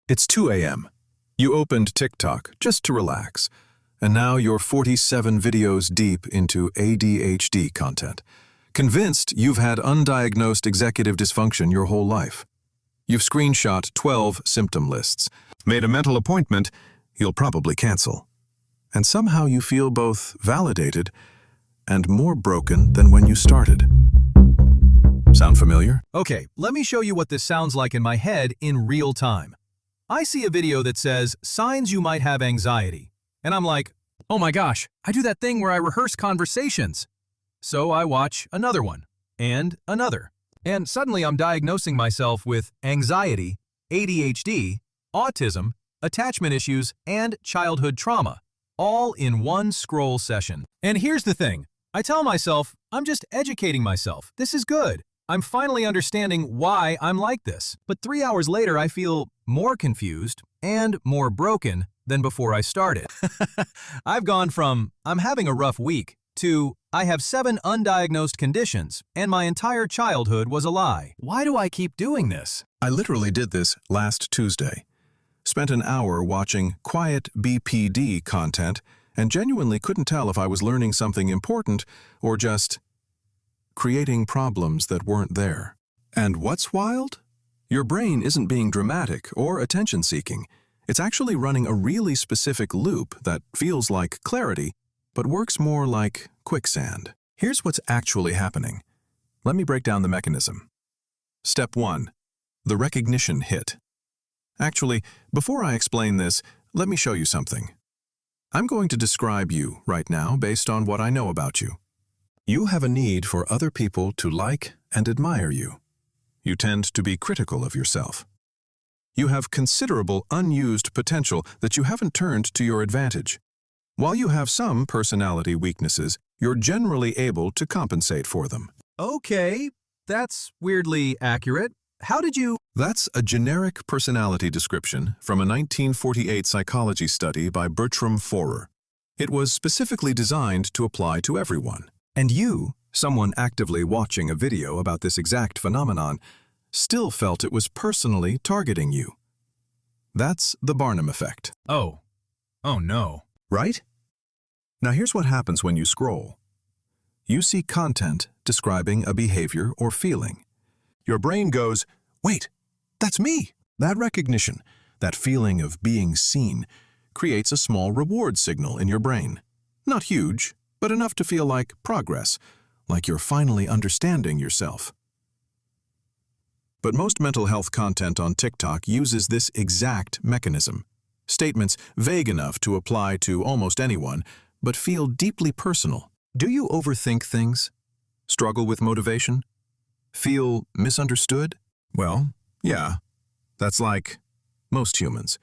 It's 2 a.m. You opened TikTok just to relax, and now you're 47 videos deep into ADHD content, convinced you've had undiagnosed executive dysfunction your whole life. You've screenshot 12 symptom lists, made a mental appointment you'll probably cancel, and somehow you feel both validated and more broken than when you started. Sound familiar? Okay, let me show you what this sounds like in my head in real time. I see a video that says, signs you might have anxiety. And I'm like, oh my gosh, I do that thing where I rehearse conversations. So I watch another one, and another. And suddenly I'm diagnosing myself with anxiety, ADHD, autism, attachment issues, and childhood trauma, all in one scroll session. And here's the thing. I tell myself, I'm just educating myself. This is good. I'm finally understanding why I'm like this. But 3 hours later, I feel more confused and more broken than before I started. I've gone from, I'm having a rough week, to, I have 7 undiagnosed conditions, and my entire childhood was a lie. Why do I keep doing this? I literally did this last Tuesday. Spent an hour watching quiet BPD content and genuinely couldn't tell if I was learning something important or just creating problems that weren't there. And what's wild? Your brain isn't being dramatic or attention-seeking. It's actually running a really specific loop that feels like clarity, but works more like quicksand. Here's what's actually happening. Let me break down the mechanism. Step 1. The recognition hit. Actually, before I explain this, let me show you something. I'm going to describe you right now based on what I know about you. You have a need for other people to like and admire you. You tend to be critical of yourself. You have considerable unused potential that you haven't turned to your advantage. While you have some personality weaknesses, you're generally able to compensate for them. Okay, that's weirdly accurate. How did you... That's a generic personality description from a 1948 psychology study by Bertram Forer. It was specifically designed to apply to everyone. And you, someone actively watching a video about this exact phenomenon, still felt it was personally targeting you. That's the Barnum Effect. Oh no. Right? Now here's what happens when you scroll. You see content describing a behavior or feeling. Your brain goes, wait, that's me. That recognition, that feeling of being seen, creates a small reward signal in your brain. Not huge, but enough to feel like progress, like you're finally understanding yourself. But most mental health content on TikTok uses this exact mechanism. Statements vague enough to apply to almost anyone, but feel deeply personal. Do you overthink things? Struggle with motivation? Feel misunderstood? Well, yeah, that's like most humans.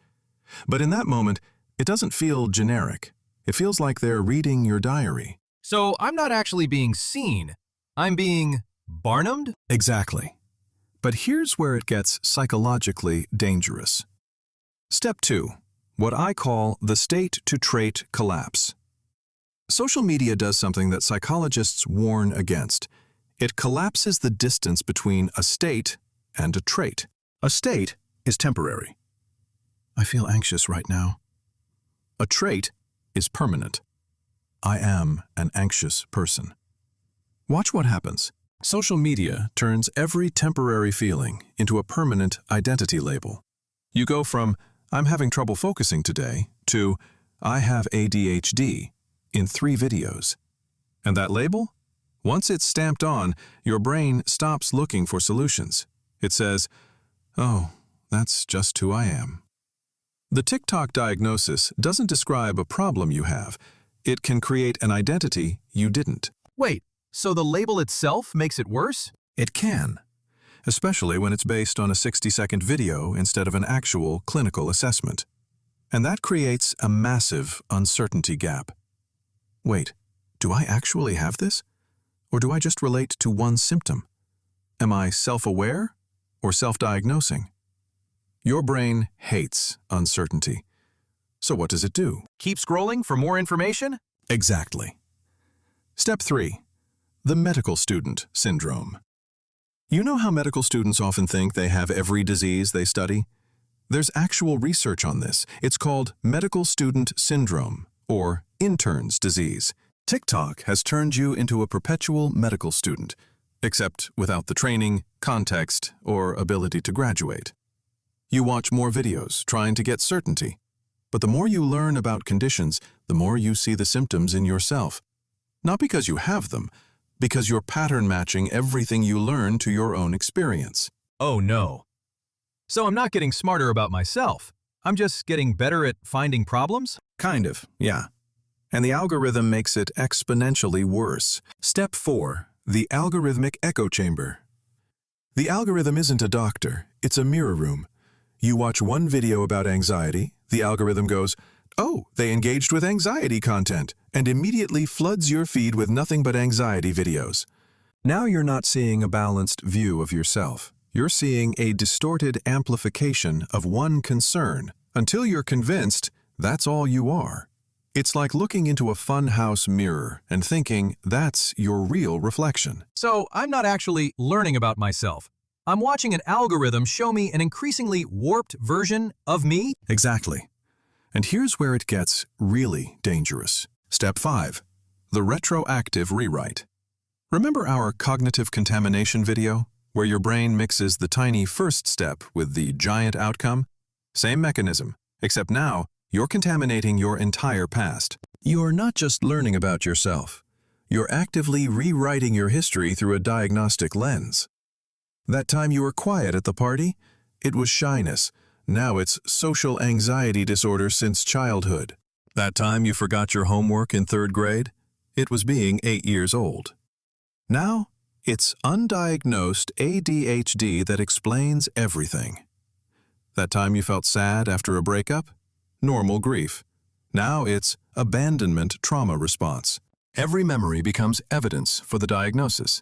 But in that moment, it doesn't feel generic. It feels like they're reading your diary. So I'm not actually being seen. I'm being Barnumed? Exactly. But here's where it gets psychologically dangerous. Step 2. What I call the state-to-trait collapse. Social media does something that psychologists warn against. It collapses the distance between a state and a trait. A state is temporary. I feel anxious right now. A trait is permanent. I am an anxious person. Watch what happens. Social media turns every temporary feeling into a permanent identity label. You go from, I'm having trouble focusing today, to, I have ADHD, in 3 videos. And that label? Once it's stamped on, your brain stops looking for solutions. It says, oh, that's just who I am. The TikTok diagnosis doesn't describe a problem you have. It can create an identity you didn't. Wait, so the label itself makes it worse? It can, especially when it's based on a 60-second video instead of an actual clinical assessment. And that creates a massive uncertainty gap. Wait, do I actually have this? Or do I just relate to one symptom? Am I self-aware or self-diagnosing? Your brain hates uncertainty. So what does it do? Keep scrolling for more information? Exactly. Step 3. The medical student syndrome. You know how medical students often think they have every disease they study? There's actual research on this. It's called medical student syndrome, or intern's disease. TikTok has turned you into a perpetual medical student, except without the training, context, or ability to graduate. You watch more videos, trying to get certainty. But the more you learn about conditions, the more you see the symptoms in yourself. Not because you have them, because you're pattern matching everything you learn to your own experience. Oh no. So I'm not getting smarter about myself. I'm just getting better at finding problems? Kind of, yeah. And the algorithm makes it exponentially worse. Step 4. The Algorithmic Echo Chamber. The algorithm isn't a doctor, it's a mirror room. You watch one video about anxiety, the algorithm goes, "Oh, they engaged with anxiety content," and immediately floods your feed with nothing but anxiety videos. Now you're not seeing a balanced view of yourself. You're seeing a distorted amplification of one concern until you're convinced that's all you are. It's like looking into a funhouse mirror and thinking that's your real reflection. So I'm not actually learning about myself. I'm watching an algorithm show me an increasingly warped version of me? Exactly. And here's where it gets really dangerous. Step 5. The Retroactive Rewrite. Remember our cognitive contamination video, where your brain mixes the tiny first step with the giant outcome? Same mechanism, except now you're contaminating your entire past. You're not just learning about yourself. You're actively rewriting your history through a diagnostic lens. That time you were quiet at the party? It was shyness. Now it's social anxiety disorder since childhood. That time you forgot your homework in 3rd grade? It was being 8 years old. Now, it's undiagnosed ADHD that explains everything. That time you felt sad after a breakup? Normal grief. Now it's abandonment trauma response. Every memory becomes evidence for the diagnosis.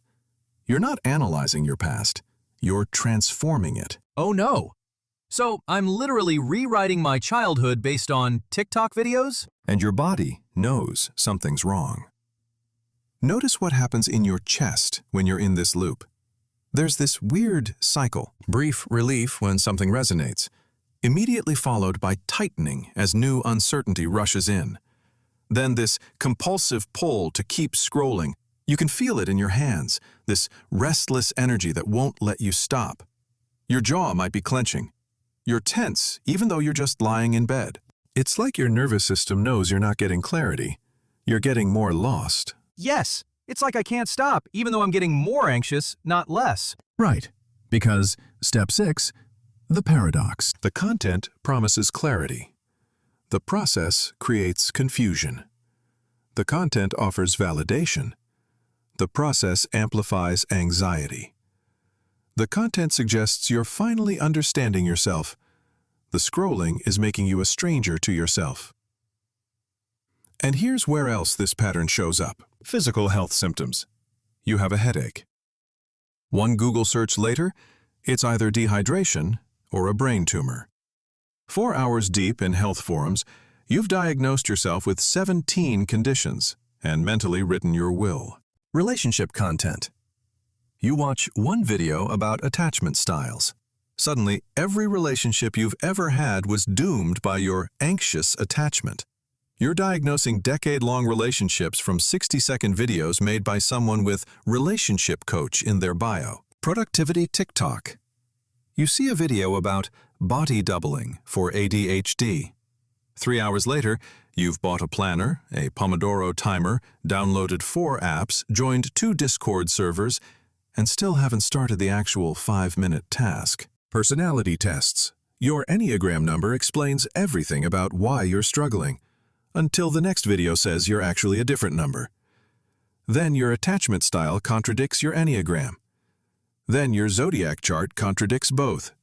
You're not analyzing your past. You're transforming it. Oh no. So I'm literally rewriting my childhood based on TikTok videos? And your body knows something's wrong. Notice what happens in your chest when you're in this loop. There's this weird cycle. Brief relief when something resonates, immediately followed by tightening as new uncertainty rushes in. Then this compulsive pull to keep scrolling. You can feel it in your hands, this restless energy that won't let you stop. Your jaw might be clenching. You're tense, even though you're just lying in bed. It's like your nervous system knows you're not getting clarity. You're getting more lost. Yes, it's like I can't stop, even though I'm getting more anxious, not less. Right, because step 6, the paradox. The content promises clarity. The process creates confusion. The content offers validation. The process amplifies anxiety. The content suggests you're finally understanding yourself. The scrolling is making you a stranger to yourself. And here's where else this pattern shows up. Physical health symptoms. You have a headache. One Google search later, it's either dehydration or a brain tumor. 4 hours deep in health forums, you've diagnosed yourself with 17 conditions and mentally written your will. Relationship content. You watch one video about attachment styles. Suddenly, every relationship you've ever had was doomed by your anxious attachment. You're diagnosing decade-long relationships from 60-second videos made by someone with relationship coach in their bio. Productivity TikTok. You see a video about body doubling for ADHD. 3 hours later, you've bought a planner, a Pomodoro timer, downloaded 4 apps, joined 2 Discord servers, and still haven't started the actual 5-minute task. Personality tests. Your Enneagram number explains everything about why you're struggling, until the next video says you're actually a different number. Then your attachment style contradicts your Enneagram. Then your zodiac chart contradicts both.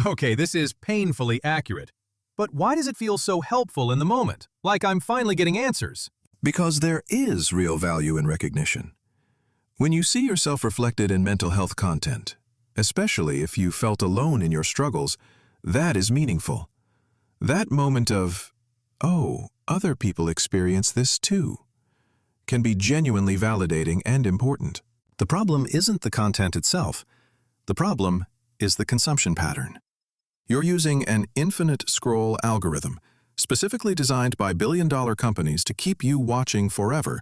Okay, this is painfully accurate. But why does it feel so helpful in the moment? Like I'm finally getting answers? Because there is real value in recognition. When you see yourself reflected in mental health content, especially if you felt alone in your struggles, that is meaningful. That moment of, oh, other people experience this too, can be genuinely validating and important. The problem isn't the content itself. The problem is the consumption pattern. You're using an infinite scroll algorithm, specifically designed by billion-dollar companies to keep you watching forever,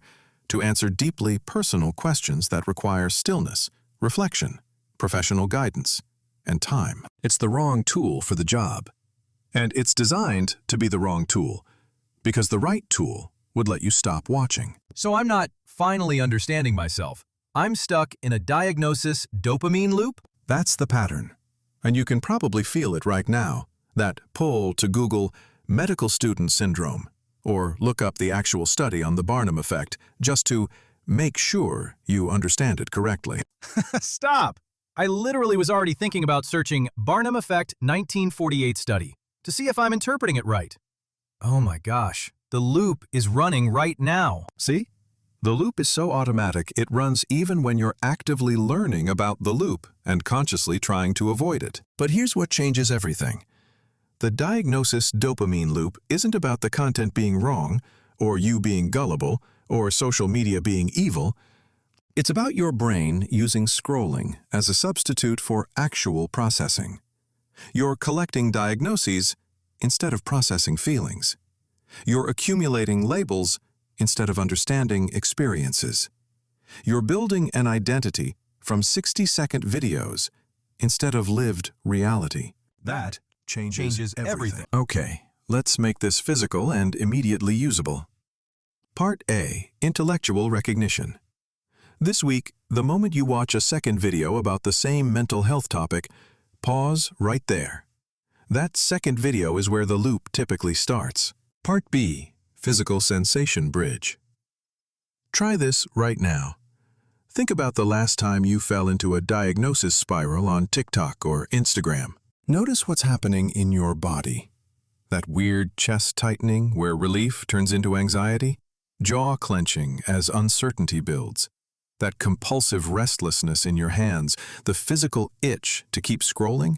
to answer deeply personal questions that require stillness, reflection, professional guidance, and time. It's the wrong tool for the job. And it's designed to be the wrong tool, because the right tool would let you stop watching. So I'm not finally understanding myself. I'm stuck in a diagnosis dopamine loop? That's the pattern. And you can probably feel it right now, that pull to Google medical student syndrome, or look up the actual study on the Barnum Effect just to make sure you understand it correctly. Stop! I literally was already thinking about searching Barnum Effect 1948 study to see if I'm interpreting it right. Oh my gosh, the loop is running right now. See? The loop is so automatic it runs even when you're actively learning about the loop and consciously trying to avoid it. But here's what changes everything. The diagnosis dopamine loop isn't about the content being wrong, or you being gullible, or social media being evil. It's about your brain using scrolling as a substitute for actual processing. You're collecting diagnoses instead of processing feelings. You're accumulating labels instead of understanding experiences. You're building an identity from 60-second videos instead of lived reality. That changes everything. Okay, let's make this physical and immediately usable. Part A, Intellectual Recognition. This week, the moment you watch a second video about the same mental health topic, pause right there. That second video is where the loop typically starts. Part B, Physical Sensation Bridge. Try this right now. Think about the last time you fell into a diagnosis spiral on TikTok or Instagram. Notice what's happening in your body. That weird chest tightening where relief turns into anxiety? Jaw clenching as uncertainty builds. That compulsive restlessness in your hands, the physical itch to keep scrolling?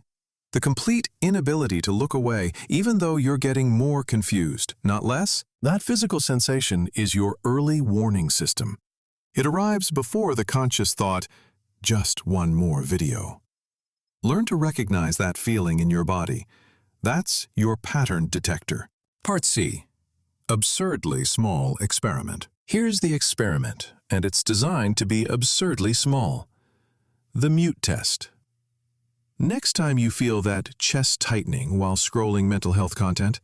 The complete inability to look away, even though you're getting more confused, not less? That physical sensation is your early warning system. It arrives before the conscious thought, just one more video. Learn to recognize that feeling in your body. That's your pattern detector. Part C. Absurdly small experiment. Here's the experiment, and it's designed to be absurdly small. The mute test. Next time you feel that chest tightening while scrolling mental health content,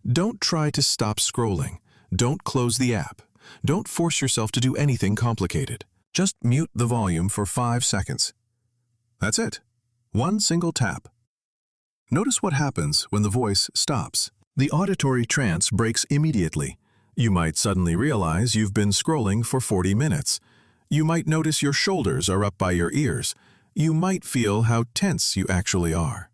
don't try to stop scrolling. Don't close the app. Don't force yourself to do anything complicated. Just mute the volume for 5 seconds. That's it. One single tap. Notice what happens when the voice stops. The auditory trance breaks immediately. You might suddenly realize you've been scrolling for 40 minutes. You might notice your shoulders are up by your ears. You might feel how tense you actually are.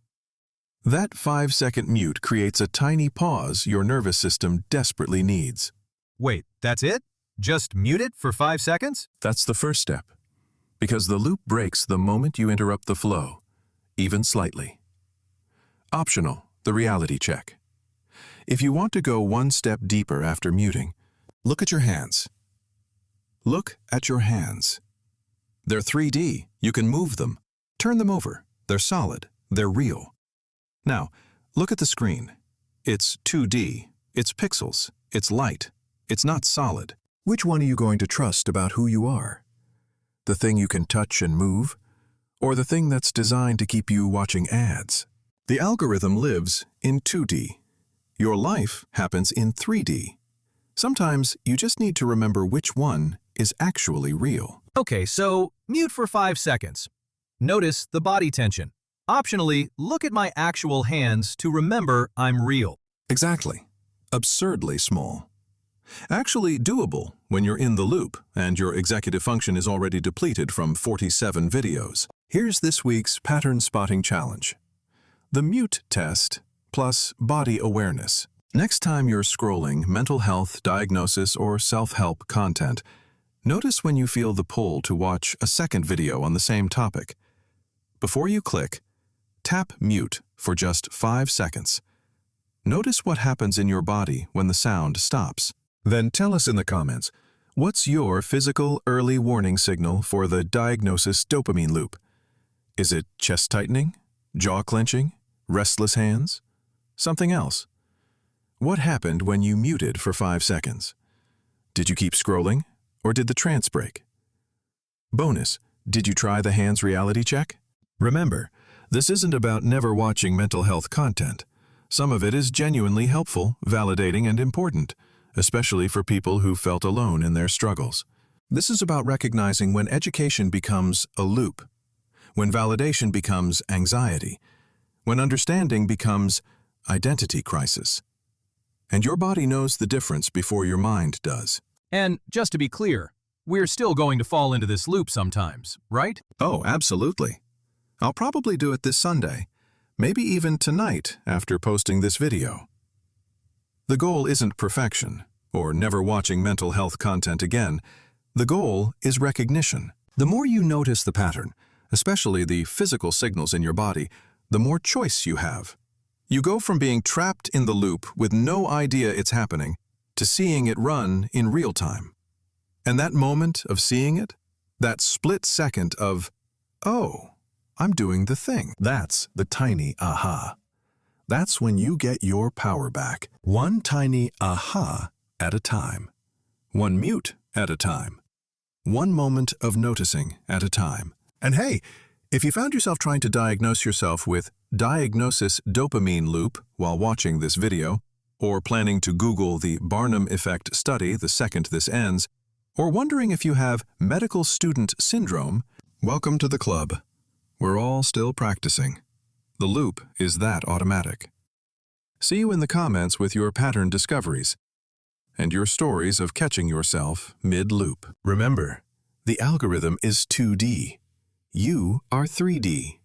That 5-second mute creates a tiny pause your nervous system desperately needs. Wait, that's it? Just mute it for 5 seconds? That's the first step, because the loop breaks the moment you interrupt the flow, even slightly. Optional, the reality check. If you want to go one step deeper after muting, look at your hands. Look at your hands. They're 3D. You can move them. Turn them over. They're solid. They're real. Now, look at the screen. It's 2D. It's pixels. It's light. It's not solid. Which one are you going to trust about who you are? The thing you can touch and move, or the thing that's designed to keep you watching ads? The algorithm lives in 2D. Your life happens in 3D. Sometimes you just need to remember which one is actually real. Okay, so mute for 5 seconds. Notice the body tension. Optionally, look at my actual hands to remember I'm real. Exactly. Absurdly small. Actually doable when you're in the loop and your executive function is already depleted from 47 videos. Here's this week's pattern spotting challenge. The mute test plus body awareness. Next time you're scrolling mental health, diagnosis, or self-help content, notice when you feel the pull to watch a second video on the same topic. Before you click, tap mute for just 5 seconds. Notice what happens in your body when the sound stops. Then tell us in the comments, what's your physical early warning signal for the diagnosis dopamine loop? Is it chest tightening, jaw clenching, Restless hands? Something else? What happened when you muted for 5 seconds? Did you keep scrolling, or did the trance break? Bonus, did you try the hands reality check? Remember, this isn't about never watching mental health content. Some of it is genuinely helpful, validating, and important, especially for people who felt alone in their struggles. This is about recognizing when education becomes a loop, when validation becomes anxiety, when understanding becomes identity crisis. And your body knows the difference before your mind does. And just to be clear, we're still going to fall into this loop sometimes, right? Oh, absolutely. I'll probably do it this Sunday, maybe even tonight after posting this video. The goal isn't perfection, or never watching mental health content again. The goal is recognition. The more you notice the pattern, especially the physical signals in your body, the more choice you have. You go from being trapped in the loop with no idea it's happening to seeing it run in real time. And that moment of seeing it, that split second of, oh, I'm doing the thing. That's the tiny aha. That's when you get your power back. One tiny aha at a time. One mute at a time. One moment of noticing at a time. And hey, if you found yourself trying to diagnose yourself with Diagnosis Dopamine Loop while watching this video, or planning to Google the Barnum Effect study the second this ends, or wondering if you have medical student syndrome, welcome to the club. We're all still practicing. The loop is that automatic. See you in the comments with your pattern discoveries and your stories of catching yourself mid-loop. Remember, the algorithm is 2D. You are 3D.